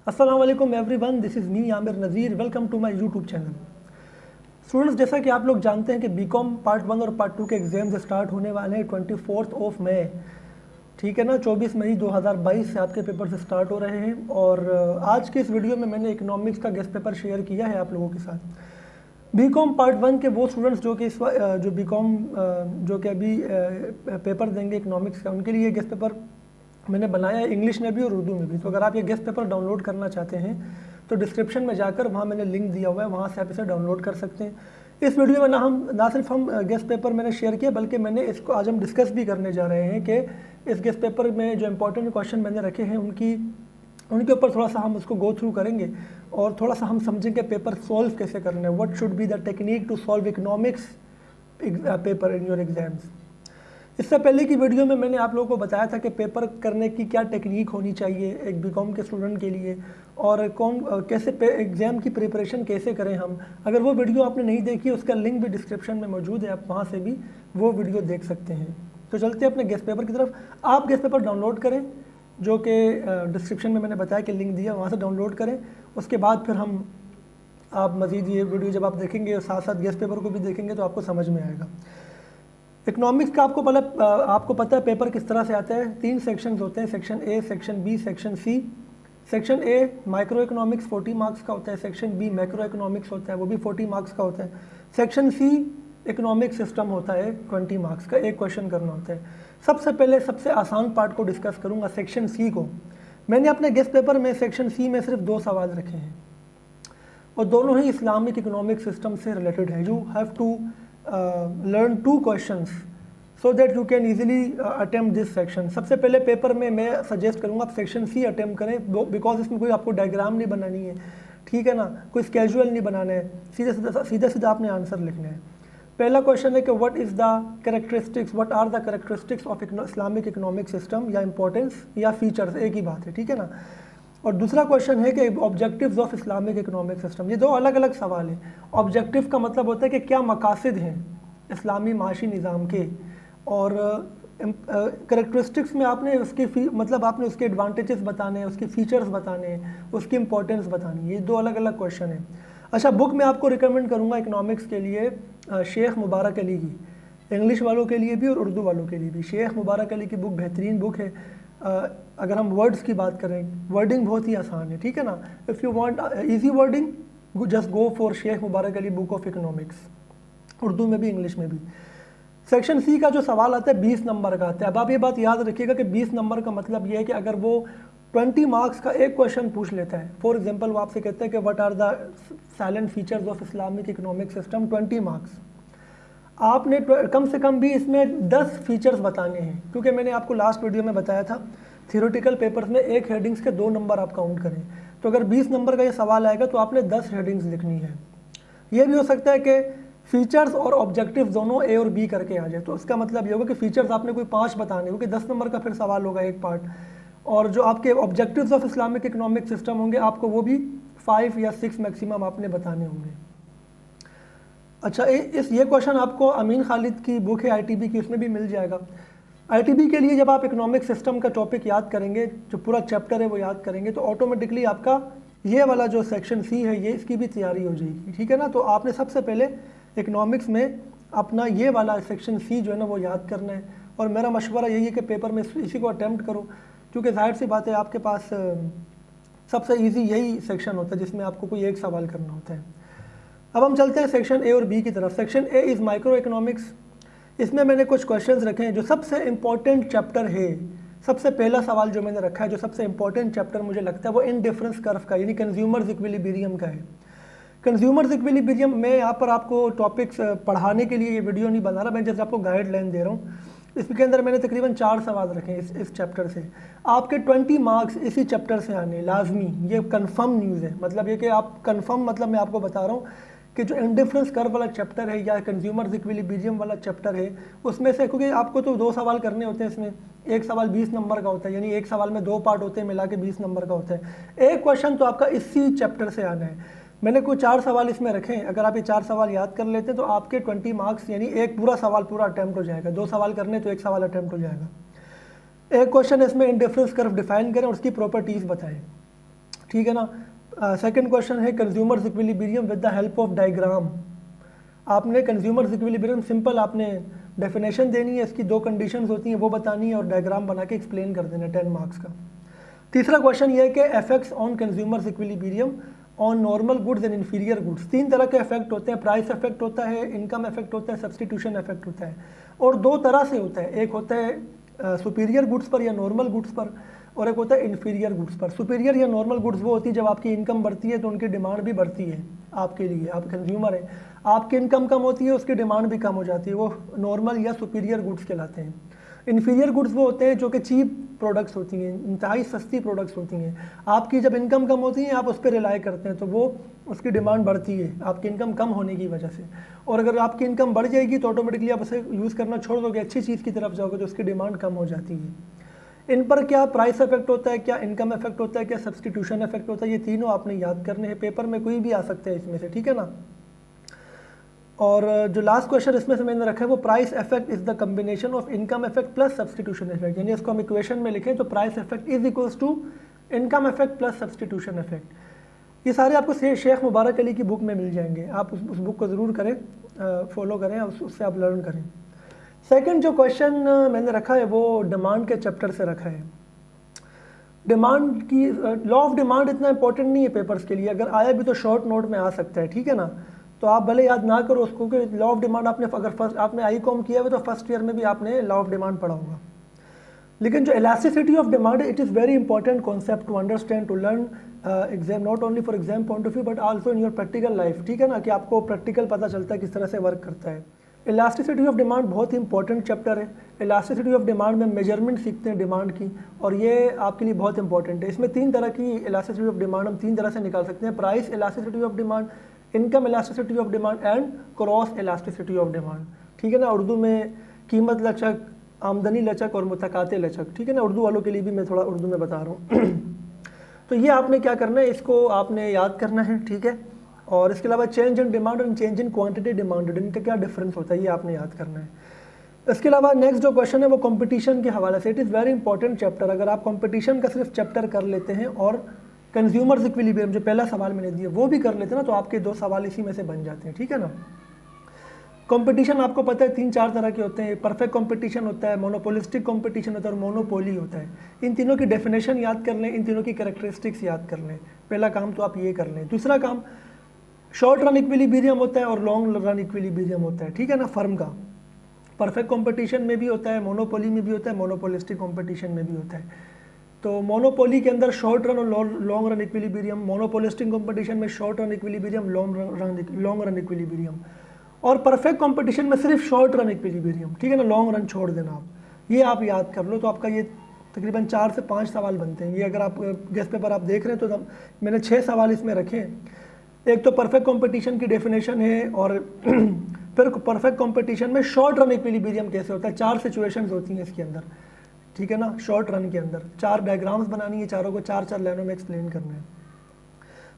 अस्सलाम वालेकुम everyone, this is me Aamir Nazir. Welcome to my YouTube channel. Students, जैसा कि आप लोग जानते हैं कि बीकॉम पार्ट 1 और पार्ट 2 के एग्ज़ाम्स स्टार्ट होने वाले हैं 24 मई, ठीक है ना। 24 मई 2022 से आपके पेपर से स्टार्ट हो रहे हैं। और आज के इस वीडियो में मैंने इकोनॉमिक्स का गेस्ट पेपर शेयर किया है आप लोगों के साथ। बीकॉम पार्ट 1 के वो स्टूडेंट्स जो कि जो बीकॉम जो कि अभी पेपर देंगे इकोनॉमिक्स का, उनके लिए गेस्ट पेपर मैंने बनाया है इंग्लिश में भी और उर्दू में भी। तो अगर आप ये गेस्ट पेपर डाउनलोड करना चाहते हैं तो डिस्क्रिप्शन में जाकर वहाँ मैंने लिंक दिया हुआ है, वहाँ से आप इसे डाउनलोड कर सकते हैं। इस वीडियो में ना सिर्फ हम गेस्ट पेपर मैंने शेयर किया, बल्कि मैंने इसको आज हम डिस्कस भी करने जा रहे हैं कि इस गेस्ट पेपर में जो इंपॉर्टेंट क्वेश्चन मैंने रखे हैं उनके ऊपर थोड़ा सा हम उसको गो थ्रू करेंगे और थोड़ा सा हम समझेंगे पेपर सॉल्व कैसे करना है। What should be the technique to solve economics paper in your exams. इससे पहले की वीडियो में मैंने आप लोगों को बताया था कि पेपर करने की क्या टेक्निक होनी चाहिए एक बीकॉम के स्टूडेंट के लिए, और कैसे एग्ज़ाम की प्रिपरेशन कैसे करें हम। अगर वो वीडियो आपने नहीं देखी, उसका लिंक भी डिस्क्रिप्शन में मौजूद है, आप वहाँ से भी वो वीडियो देख सकते हैं। तो चलते हैं अपने गेस्ट पेपर की तरफ। आप गेस्ट पेपर डाउनलोड करें, जो कि डिस्क्रिप्शन में मैंने बताया कि लिंक दिया, वहाँ से डाउनलोड करें। उसके बाद फिर आप मज़ीद ये वीडियो जब आप देखेंगे और साथ साथ गेस्ट पेपर को भी देखेंगे तो आपको समझ में आएगा। इकोनॉमिक्स का आपको पता है पेपर किस तरह से आता है। 3 सेक्शंस होते हैं, section A, section B, section C. Section A micro economics 40 marks का होता है, सेक्शन बी मैक्रो इकोनॉमिक्स होता है, वो भी 40 मार्क्स का होता है। सेक्शन सी इकोनॉमिक सिस्टम होता है, 20 मार्क्स का, एक क्वेश्चन करना होता है। सबसे पहले सबसे आसान पार्ट को डिस्कस करूँगा, सेक्शन सी को। मैंने अपने गेस्ट पेपर में सेक्शन सी में सिर्फ 2 सवाल रखे हैं और दोनों ही इस्लामिक इकोनॉमिक सिस्टम से रिलेटेड है। You have to learn 2 questions so that you can easily attempt this section। सबसे पहले पेपर में मैं सजेस्ट करूँगा आप सेक्शन सी अटेम्प्ट करें, बिकॉज इसमें कोई आपको डायग्राम नहीं बनानी है, ठीक है ना, कोई स्केजुअल नहीं बनाना है, सीधा आपने आंसर लिखना है। पहला क्वेश्चन है कि what is the characteristics, what are the characteristics of Islamic economic system, या इंपॉर्टेंस या फीचर्स, एक ही बात है, ठीक है ना। और दूसरा क्वेश्चन है कि objectives of Islamic economic system. ये 2 अलग अलग सवाल हैं। ऑब्जेक्टिव का मतलब होता है कि क्या मकासद हैं इस्लामी माशी निज़ाम के, और कैरेक्टरिस्टिक्स में आपने आपने उसके एडवांटेजेस बताने हैं, उसके फीचर्स बताने हैं, उसकी इंपॉर्टेंस बतानी है। ये 2 अलग अलग क्वेश्चन हैं। अच्छा, बुक मैं आपको रिकमेंड करूँगा इकोनॉमिक्स के लिए शेख मुबारक अली की, इंग्लिश वालों के लिए भी और उर्दू वालों के लिए भी। शेख मुबारक अली की बुक बेहतरीन बुक है। अगर हम वर्ड्स की बात करें, वर्डिंग बहुत ही आसान है, ठीक है ना। If you want easy wording just go for Sheikh Mubarak Ali book of economics, Urdu में भी इंग्लिश में भी। सेक्शन सी का जो सवाल आता है 20 नंबर का आता है। अब आप ये बात याद रखिएगा कि 20 नंबर का मतलब ये है कि अगर वो 20 मार्क्स का एक क्वेश्चन पूछ लेता है, फॉर एग्जाम्पल वो आपसे कहते हैं कि what are the silent features of Islamic economic system, 20 marks, आपने कम से कम भी इसमें 10 फीचर्स बताने हैं। क्योंकि मैंने आपको लास्ट वीडियो में बताया था थियोरेटिकल पेपर्स में एक हेडिंग्स के 2 नंबर आप काउंट करें। तो अगर 20 नंबर का ये सवाल आएगा तो आपने 10 हेडिंग्स लिखनी है। ये भी हो सकता है कि फीचर्स और ऑब्जेक्टिव दोनों ए और बी करके आ जाए, तो इसका मतलब ये होगा कि फीचर्स आपने कोई 5 बताने, क्योंकि 10 नंबर का फिर सवाल होगा एक पार्ट, और जो आपके objectives of Islamic economic system होंगे आपको वो भी 5 या 6 मैक्सिमम आपने बताने होंगे। अच्छा, ये क्वेश्चन आपको अमीन खालिद की बुक है ITB की, उसमें भी मिल जाएगा। ITB के लिए जब आप इकोनॉमिक सिस्टम का टॉपिक याद करेंगे, जो पूरा चैप्टर है वो याद करेंगे, तो ऑटोमेटिकली आपका ये वाला जो सेक्शन सी है ये इसकी भी तैयारी हो जाएगी, ठीक है ना। तो आपने सबसे पहले इकोनॉमिक्स में अपना ये वाला सेक्शन सी जो है ना वो याद करना है। और मेरा मशवरा यही है कि पेपर में इसी को अटैम्प्ट करो, क्योंकि जाहिर सी बात है आपके पास सबसे ईजी यही सेक्शन होता है जिसमें आपको कोई एक सवाल करना होता है। अब हम चलते हैं सेक्शन ए और बी की तरफ। Section A is micro economics. इसमें मैंने कुछ क्वेश्चंस रखे हैं जो सबसे इंपॉर्टेंट चैप्टर है। सबसे पहला सवाल जो मैंने रखा है, जो सबसे इंपॉर्टेंट चैप्टर मुझे लगता है वो इंडिफरेंस कर्व का, यानी कंज्यूमर्स इक्विलिब्रियम का है। कंज्यूमर्स इक्विलिब्रियम, मैं यहाँ पर आपको टॉपिक्स पढ़ाने के लिए ये वीडियो नहीं बना रहा, मैं जैसे आपको गाइडलाइन दे रहा हूँ। इसके अंदर मैंने तकरीबन 4 सवाल रखे हैं इस चैप्टर से। आपके 20 मार्क्स इसी चैप्टर से आने लाजमी, ये कन्फर्म न्यूज़ है। मतलब ये कि आप कन्फर्म, मतलब मैं आपको बता रहा हूँ कि जो इंडिफरेंस कर्व वाला चैप्टर है या कंज्यूमर्स इक्विलिब्रियम वाला चैप्टर है, उसमें से, क्योंकि आपको तो 2 सवाल करने होते हैं इसमें, एक सवाल 20 नंबर का होता है, यानी एक सवाल में 2 पार्ट होते हैं, मिला के 20 नंबर का होता है। एक क्वेश्चन तो आपका इसी चैप्टर से आना है। मैंने कोई 4 सवाल इसमें रखे हैं, अगर आप ये 4 सवाल याद कर लेते हैं तो आपके 20 मार्क्स, यानी एक पूरा सवाल पूरा अटैम्प्ट हो जाएगा। 2 सवाल करने तो एक सवाल अटैम्प्ट हो जाएगा। एक क्वेश्चन इसमें इंडिफरेंस कर्व डिफाइन करें और उसकी प्रॉपर्टीज़ बताएं, ठीक है ना। सेकंड क्वेश्चन है consumers equilibrium with the help of diagram. आपने कंज्यूमर्स इक्विलिब्रियम सिंपल आपने डेफिनेशन देनी है, इसकी दो कंडीशंस होती हैं वो बतानी है और डायग्राम बना के एक्सप्लेन कर देना 10 मार्क्स का। तीसरा क्वेश्चन ये है कि effects on consumers equilibrium on normal goods and inferior goods. 3 तरह के इफेक्ट होते हैं, प्राइस इफेक्ट होता है, इनकम इफेक्ट होता है, सब्सटीट्यूशन इफेक्ट होता है। और 2 तरह से होता है, एक होता है सुपीरियर गुड्स पर या नॉर्मल गुड्स पर, और एक होता है इन्फीरियर गुड्स पर। सुपीरियर या नॉर्मल गुड्स वो होती है जब आपकी इनकम बढ़ती है तो उनकी डिमांड भी बढ़ती है आपके लिए, आप कंज्यूमर हैं, आपकी इनकम कम होती है उसकी डिमांड भी कम हो जाती है, वो नॉर्मल या सुपीरियर गुड्स कहलाते हैं। इन्फीरियर गुड्स वो होते हैं जो कि चीप प्रोडक्ट्स होती हैं, इंतहाई सस्ती प्रोडक्ट्स होती हैं, आपकी जब इनकम कम होती है आप उस पर रिलाई करते हैं तो वो उसकी डिमांड बढ़ती है आपकी इनकम कम होने की वजह से। और अगर आपकी इनकम बढ़ जाएगी तो ऑटोमेटिकली आप उसे यूज़ करना छोड़ दोगे, अच्छी चीज़ की तरफ जाओगे तो उसकी डिमांड कम हो जाती है। इन पर क्या प्राइस इफेक्ट होता है, क्या इनकम इफेक्ट होता है, क्या सब्सटीट्यूशन इफेक्ट होता है, ये तीनों आपने याद करने हैं, पेपर में कोई भी आ सकते हैं इसमें से, ठीक है ना। और जो लास्ट क्वेश्चन इसमें से मैंने रखा है वो price effect is the combination of income effect plus substitution effect, यानी इसको हम इक्वेशन में लिखें तो price effect is equals to income effect plus substitution effect. ये सारे आपको शेख मुबारक अली की बुक में मिल जाएंगे, आप उस बुक को ज़रूर करें, फॉलो करें, उससे आप लर्न करें। सेकंड जो क्वेश्चन मैंने रखा है वो डिमांड के चैप्टर से रखा है। डिमांड की लॉ ऑफ डिमांड इतना इंपॉर्टेंट नहीं है पेपर्स के लिए, अगर आया भी तो शॉर्ट नोट में आ सकता है, ठीक है ना। तो आप भले याद ना करो उसको कि लॉ ऑफ डिमांड आपने अगर फर्स्ट आपने आई.कॉम किया है तो फर्स्ट ईयर में भी आपने लॉ ऑफ डिमांड पढ़ा होगा। लेकिन जो elasticity of demand it is very important concept to understand, to learn exam, not only for exam point of view but also in your practical life, ठीक है ना, कि आपको प्रैक्टिकल पता चलता है किस तरह से वर्क करता है। इलास्टिसिटी ऑफ डिमांड बहुत ही इंपॉर्टेंट चैप्टर है। इलास्टिसिटी ऑफ डिमांड में मेजरमेंट सीखते हैं डिमांड की, और ये आपके लिए बहुत इंपॉर्टेंट है। इसमें 3 तरह की इलास्टिसिटी ऑफ डिमांड हम 3 तरह से निकाल सकते हैं, price elasticity of demand, income elasticity of demand and cross elasticity of demand, ठीक है ना। उर्दू में कीमत लचक, आमदनी लचक और मुतकाते लचक, ठीक है ना। उर्दू वालों के लिए भी मैं थोड़ा उर्दू में बता रहा हूँ। तो ये आपने क्या करना है, इसको आपने याद करना है, ठीक है। और इसके अलावा चेंज इन डिमांड और चेंज इन क्वांटिटी डिमांडेड, इनका क्या डिफरेंस होता है ये आपने याद करना है। इसके अलावा नेक्स्ट जो क्वेश्चन है वो कंपटीशन के हवाले से, it is very important chapter. अगर आप कंपटीशन का सिर्फ चैप्टर कर लेते हैं और कंज्यूमर्स इक्विलिब्रियम जो पहला सवाल मैंने दिया वो भी कर लेते हैं ना, तो आपके 2 सवाल इसी में से बन जाते हैं, ठीक है ना। कंपटीशन आपको पता है 3-4 तरह के होते हैं, परफेक्ट कंपटीशन होता है, मोनोपोलिस्टिक कंपटीशन होता है और मोनोपोली होता है। इन तीनों की डेफिनेशन याद कर लें, इन तीनों की कैरेक्टरिस्टिक्स याद कर लें, पहला काम तो आप ये कर लें। दूसरा काम शॉर्ट रन इक्विलिब्रियम होता है और लॉन्ग रन इक्विलिब्रियम होता है, ठीक है ना, फर्म का। परफेक्ट कंपटीशन में भी होता है, मोनोपोली में भी होता है, मोनोपोलिस्टिक कंपटीशन में भी होता है। तो मोनोपोली के अंदर शॉर्ट रन और long run equilibrium, monopolistic competition में short run equilibrium, long run equilibrium, और परफेक्ट कंपटीशन में सिर्फ शॉर्ट रन इक्विलिब्रियम, ठीक है ना, लॉन्ग रन छोड़ देना आप। ये आप याद कर लो तो आपका ये तकरीबन 4 से 5 सवाल बनते हैं। ये अगर आप गेस्ट पेपर आप देख रहे हैं तो मैंने 6 सवाल इसमें रखे हैं। एक तो परफेक्ट कंपटीशन की डेफिनेशन है, और फिर परफेक्ट कंपटीशन में शॉर्ट रन इक्विलिब्रियम कैसे होता है, 4 सिचुएशंस होती हैं इसके अंदर, ठीक है ना। शॉर्ट रन के अंदर 4 डायग्राम्स बनानी है, चारों को 4-4 लाइनों में एक्सप्लेन करना है।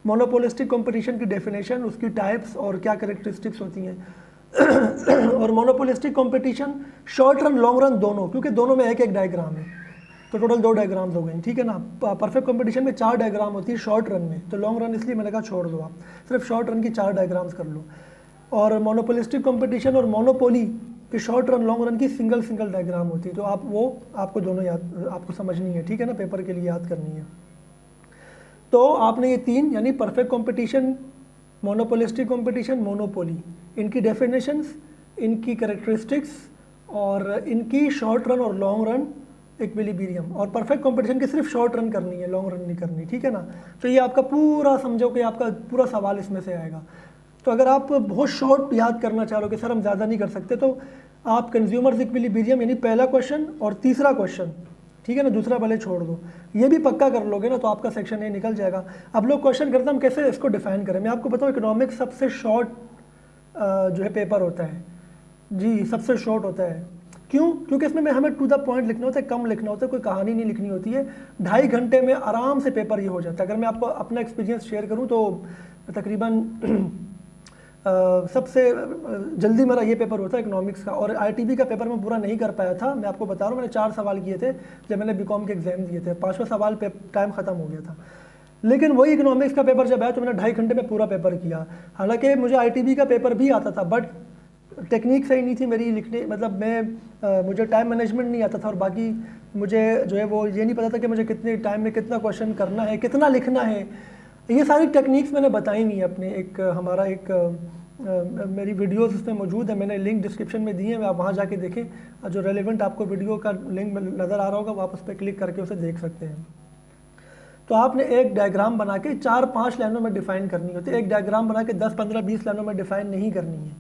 मोनोपोलिस्टिक कंपटीशन की डेफिनेशन, उसकी टाइप्स और क्या कैरेक्टरिस्टिक्स होती हैं। और monopolistic competition short run long run दोनों, क्योंकि दोनों में एक डायग्राम है तो टोटल 2 डायग्राम्स हो गए, ठीक है ना। परफेक्ट कंपटीशन में 4 डायग्राम होती है शॉर्ट रन में, तो लॉन्ग रन इसलिए मैंने कहा छोड़ दो, आप सिर्फ शॉर्ट रन की 4 डायग्राम्स कर लो। और मोनोपोलिस्टिक कंपटीशन और मोनोपोली कि शॉर्ट रन लॉन्ग रन की सिंगल डायग्राम होती है, तो आप वो आपको दोनों याद आपको समझनी है, ठीक है ना, पेपर के लिए याद करनी है। तो आपने ये 3 यानी perfect competition, monopolistic competition, monopoly, इनकी डेफिनेशंस, इनकी कैरेक्टरिस्टिक्स और इनकी शॉर्ट रन और लॉन्ग रन इक्विलिब्रियम, और परफेक्ट कंपटीशन की सिर्फ शॉर्ट रन करनी है, लॉन्ग रन नहीं करनी, ठीक है ना। तो ये आपका पूरा समझो कि आपका पूरा सवाल इसमें से आएगा। तो अगर आप बहुत शॉर्ट याद करना चाह रहे हो कि सर हम ज़्यादा नहीं कर सकते, तो आप कंज्यूमर्स इक्विलिब्रियम यानी पहला क्वेश्चन और तीसरा क्वेश्चन, ठीक है ना, दूसरा पहले छोड़ दो, ये भी पक्का कर लोगे ना तो आपका सेक्शन ए निकल जाएगा। अब लोग क्वेश्चन करते हैं हम कैसे इसको डिफाइन करें। मैं आपको बताऊँ इकोनॉमिक्स सबसे शॉर्ट जो है पेपर होता है जी, सबसे शॉर्ट होता है। क्यों? क्योंकि इसमें हमें टू द पॉइंट लिखना होता है, कम लिखना होता है, कोई कहानी नहीं लिखनी होती है। 2.5 घंटे में आराम से पेपर ये हो जाता है। अगर मैं आपको अपना एक्सपीरियंस शेयर करूँ तो तकरीबन सबसे जल्दी मेरा ये पेपर होता है इकोनॉमिक्स का, और आईटीबी का पेपर मैं पूरा नहीं कर पाया था। मैं आपको बता रहा हूँ, मैंने 4 सवाल किए थे जब मैंने बीकॉम के एग्ज़ाम दिए थे, 5वां सवाल पे टाइम ख़त्म हो गया था। लेकिन वही इकोनॉमिक्स का पेपर जब आया तो मैंने 2.5 घंटे में पूरा पेपर किया। हालांकि मुझे आईटीबी का पेपर भी आता था, बट टेक्निक सही नहीं थी मेरी लिखने, मतलब मुझे टाइम मैनेजमेंट नहीं आता था, और बाकी मुझे जो है वो ये नहीं पता था कि मुझे कितने टाइम में कितना क्वेश्चन करना है, कितना लिखना है। ये सारी टेक्निक्स मैंने बताई नहीं अपने हमारा मेरी वीडियोस इसमें मौजूद है, मैंने लिंक डिस्क्रिप्शन में दिए हैं, आप वहाँ जाके देखें। जो रेलेवेंट आपको वीडियो का लिंक नज़र आ रहा होगा, वो आप उस पर क्लिक करके उसे देख सकते हैं। तो आपने एक डायग्राम बना के 4-5 लाइनों में डिफाइन करनी होती है। एक डायग्राम बना के 10, 15, 20 लाइनों में डिफाइन नहीं करनी है।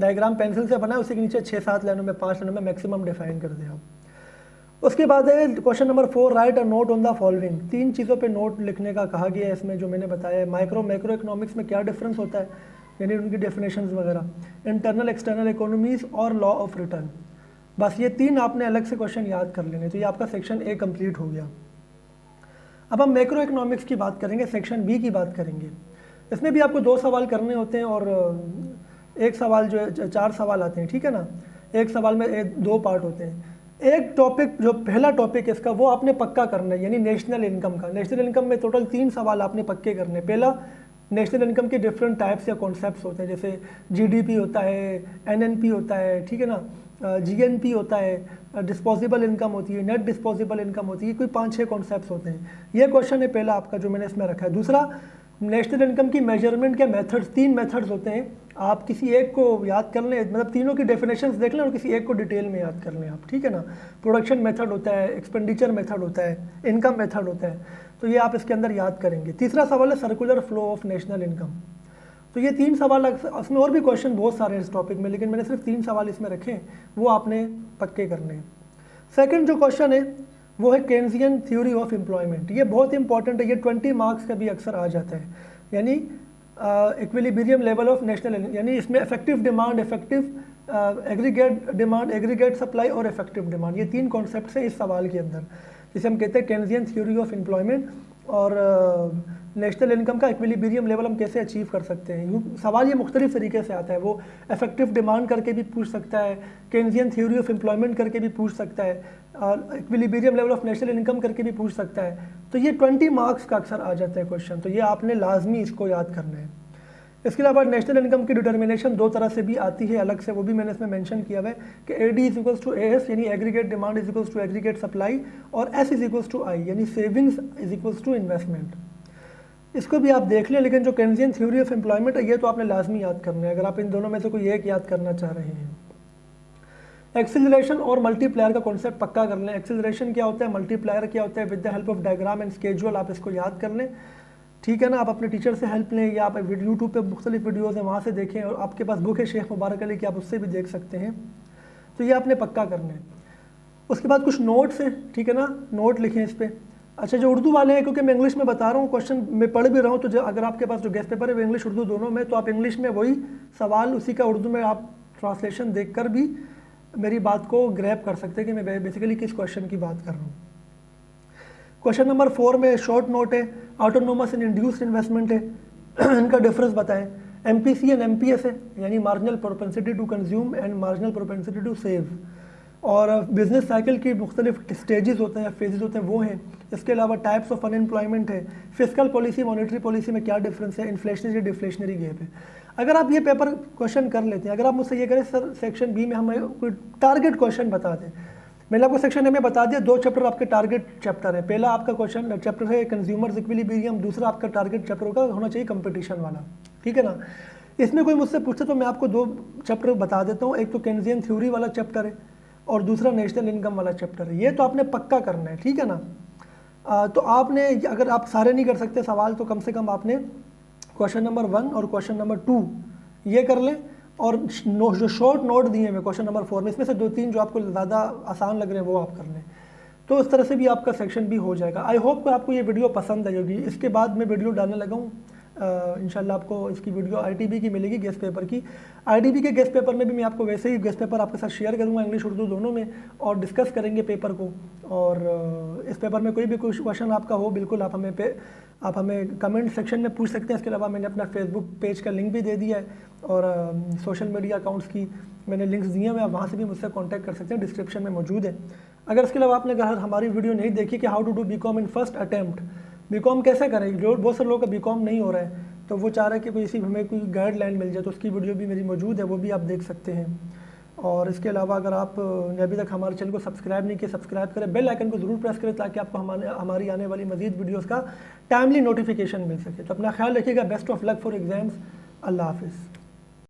डायग्राम पेंसिल से बना है, उसी के नीचे 6-7 लाइनों में, 5 लाइनों में मैक्सिमम डिफाइन कर दें आप। उसके बाद है question number 4, right a note on the following. 3 चीज़ों पे नोट लिखने का कहा गया है इसमें, जो मैंने बताया है। मैक्रो इकोनॉमिक्स में क्या डिफरेंस होता है, यानी उनकी डेफिनेशंस वगैरह, इंटरनल एक्सटर्नल इकोनॉमीज और लॉ ऑफ रिटर्न। बस ये 3 आपने अलग से क्वेश्चन याद कर लेने। तो ये आपका सेक्शन ए कंप्लीट हो गया। अब हम मैक्रो इकोनॉमिक्स की बात करेंगे, सेक्शन बी की बात करेंगे। इसमें भी आपको 2 सवाल करने होते हैं, और एक सवाल जो है 4 सवाल आते हैं, ठीक है ना। एक सवाल में 2 पार्ट होते हैं। एक टॉपिक, जो पहला टॉपिक है इसका, वो आपने पक्का करना है, यानी नेशनल इनकम का। नेशनल इनकम में टोटल 3 सवाल आपने पक्के करने हैं। पहला, नेशनल इनकम के डिफरेंट टाइप्स या कॉन्सेप्ट्स होते हैं, जैसे जीडीपी होता है, एनएनपी होता है, ठीक है ना, जीएनपी होता है, डिस्पोजेबल इनकम होती है, नेट डिस्पोजेबल इनकम होती है, कोई 5-6 कॉन्सेप्ट्स होते हैं। ये क्वेश्चन है पहला आपका, जो मैंने इसमें रखा है। दूसरा, नेशनल इनकम की मेजरमेंट के मेथड्स, 3 मेथड्स होते हैं, आप किसी एक को याद कर लें, मतलब तीनों की डेफिनेशंस देख लें और किसी एक को डिटेल में याद कर लें आप, ठीक है ना। प्रोडक्शन मेथड होता है, एक्सपेंडिचर मेथड होता है, इनकम मेथड होता है, तो ये आप इसके अंदर याद करेंगे। तीसरा सवाल है circular flow of national income. तो ये 3 सवाल, इसमें और भी क्वेश्चन बहुत सारे हैं इस टॉपिक में, लेकिन मैंने सिर्फ 3 सवाल इसमें रखे हैं, वो आपने पक्के करने हैं। सेकेंड जो क्वेश्चन है वो है केन्जियन थ्योरी ऑफ एम्प्लॉयमेंट। ये बहुत इंपॉर्टेंट है, ये 20 मार्क्स का भी अक्सर आ जाता है। यानी इक्विलिब्रियम लेवल ऑफ नेशनल, यानी इसमें effective demand, effective aggregate demand, aggregate supply और इफेक्टिव डिमांड, ये 3 कॉन्सेप्ट्स हैं इस सवाल के अंदर, जिसे हम कहते हैं केन्जियन थ्योरी ऑफ एम्प्लॉयमेंट। और नेशनल इनकम का इक्विलिब्रियम लेवल हम कैसे अचीव कर सकते हैं। सवाल ये मुख्तलिफ तरीके से आता है, वो इफेक्टिव डिमांड करके भी पूछ सकता है, केन्जियन थ्योरी ऑफ एम्प्लॉयमेंट करके भी पूछ सकता है, और equilibrium level of national income करके भी पूछ सकता है। तो ये 20 मार्क्स का अक्सर आ जाता है क्वेश्चन, तो ये आपने लाजमी इसको याद करना है। इसके अलावा नेशनल इनकम की डिटर्मिनेशन 2 तरह से भी आती है अलग से, वो भी मैंने इसमें मेंशन किया हुआ है कि AD is equals to AS, यानी aggregate demand is equals to aggregate supply, और S is equals to I, यानी savings is equals to investment. इसको भी आप देख लें, लेकिन जो केन्जियन थ्योरी ऑफ एम्प्लॉयमेंट है, ये तो आपने लाजमी याद करना है, अगर आप इन दोनों में से कोई एक याद करना चाह रहे हैं। एक्सेलरेशन और मल्टीप्लायर का कॉन्सेप्ट पक्का कर लें। एक्सेलरेशन क्या होता है, मल्टीप्लायर क्या होता है, with the help of diagram and schedule आप इसको याद कर लें, ठीक है ना। आप अपने टीचर से हेल्प लें, या आप यूट्यूब पे मुख्तलिफ वीडियोज़ हैं, वहाँ से देखें, और आपके पास बुक है शेख मुबारक अली की, आप उससे भी देख सकते हैं। तो ये आपने पक्का करना है। उसके बाद कुछ नोट्स हैं, ठीक है ना, नोट लिखें इस पर। अच्छा, जो उर्दू वाले हैं, क्योंकि मैं इंग्लिश में बता रहा हूँ, क्वेश्चन मैं पढ़ भी रहा हूँ, तो अगर आपके पास जो गेस्ट पेपर है वो इंग्लिश उर्दू दोनों में, तो आप इंग्लिश में वही सवाल उसी का उर्दू में आप ट्रांसलेशन देख कर भी मेरी बात को ग्रैब कर सकते हैं कि मैं बेसिकली किस क्वेश्चन की बात कर रहा हूँ। क्वेश्चन नंबर 4 में शॉर्ट नोट है, ऑटोनोमस एंड इंड्यूस्ड इन्वेस्टमेंट है, इनका डिफरेंस बताएं। MPC एंड MPS है, यानी marginal propensity to consume and marginal propensity to save, और बिजनेस साइकिल की मुख्तलिफ स्टेजेस होते हैं, फेजेस होते हैं, वो हैं। इसके अलावा टाइप्स ऑफ अनएम्प्लॉयमेंट है, फिस्कल पॉलिसी मॉनेटरी पॉलिसी में क्या डिफरेंस है, इन्फ्लेशनरी डिफ्लेशनरी गैप है। अगर आप ये पेपर क्वेश्चन कर लेते हैं, अगर आप मुझसे ये करें सर सेक्शन बी में हमें कोई टारगेट क्वेश्चन बता दें, मैंने आपको सेक्शन ए में बता दिया 2 चैप्टर आपके टारगेट चैप्टर है। पहला आपका क्वेश्चन चैप्टर है कंज्यूमर्स इक्विलिब्रियम, दूसरा आपका टारगेट चैप्टर होना चाहिए कंपटीशन वाला, ठीक है ना। इसमें कोई मुझसे पूछते तो मैं आपको 2 चैप्टर बता देता हूँ, एक तो केन्जियन थ्योरी वाला चैप्टर है और दूसरा नेशनल इनकम वाला चैप्टर है। ये तो आपने पक्का करना है, ठीक है ना। तो आपने, अगर आप सारे नहीं कर सकते सवाल, तो कम से कम आपने क्वेश्चन नंबर 1 और क्वेश्चन नंबर 2 ये कर लें, और जो शॉर्ट नोट दिए हैं क्वेश्चन नंबर 4 में, इसमें से 2-3 जो आपको ज़्यादा आसान लग रहे हैं वो आप कर लें, तो इस तरह से भी आपका सेक्शन भी हो जाएगा। आई होप कि आपको ये वीडियो पसंद आई होगी। इसके बाद मैं वीडियो डालने लगा हूँ, इंशाल्लाह आपको इसकी वीडियो ITB की मिलेगी, गेस्ट पेपर की। ITB के गेस्ट पेपर में भी मैं आपको वैसे ही गेस्ट पेपर आपके साथ शेयर करूँगा, इंग्लिश उर्दू दोनों में, और डिस्कस करेंगे पेपर को। और इस पेपर में कोई भी क्वेश्चन आपका हो, बिल्कुल आप हमें कमेंट सेक्शन में पूछ सकते हैं। इसके अलावा मैंने अपना फेसबुक पेज का लिंक भी दे दिया है, और सोशल मीडिया अकाउंट्स की मैंने लिंक्स दिए हुए हैं, आप वहाँ से भी मुझसे कांटेक्ट कर सकते हैं, डिस्क्रिप्शन में मौजूद है। अगर इसके अलावा आपने अगर हमारी वीडियो नहीं देखी कि how to do BCom in first attempt, BCom कैसे करें, जो बहुत से लोगों का बीकॉम नहीं हो रहा है, तो वो चाह रहे हैं कि कोई इसी हमें कोई गाइडलाइन मिल जाए, तो उसकी वीडियो भी मेरी मौजूद है, वो भी आप देख सकते हैं। और इसके अलावा अगर आप ने अभी तक हमारे चैनल को सब्सक्राइब नहीं किया, सब्सक्राइब करें, बेल आइकन को ज़रूर प्रेस करें ताकि आपको हमारी आने वाली मज़ीद वीडियोज़ का टाइमली नोटिफिकेशन मिल सके। तो अपना ख्याल रखिएगा। Best of luck for exams. अल्लाह हाफिज़।